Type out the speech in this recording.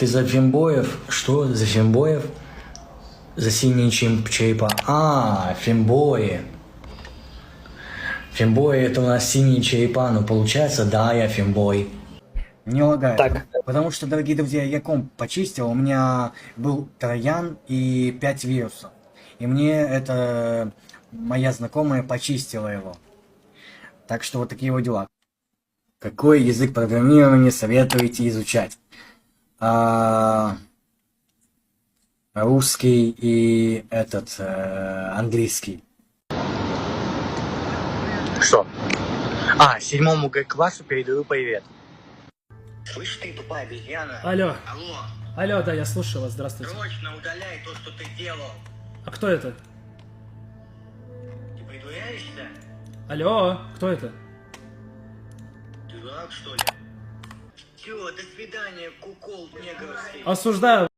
Ты за фембоев? Что? За фембоев? За синие черепа. А, фембои. Фембои это у нас синие черепа. Ну, получается, да, я фембой. Не лагает. Так, Потому что, дорогие друзья, я комп почистил. У меня был троян и 5 вирусов. И мне это моя знакомая почистила его. Так что вот такие вот дела. Какой язык программирования советуете изучать? Русский и английский. Что? Седьмому классу передаю привет. Слышь ты, тупая обезьяна. алло. Алло, Алло, да, я слушаю вас, здравствуйте. срочно удаляй то, что ты делал. А кто это? Ты притворяешься? Алло, кто это? Ты дурак, что ли? Все, до свидания, кукол негровский. Осуждаю.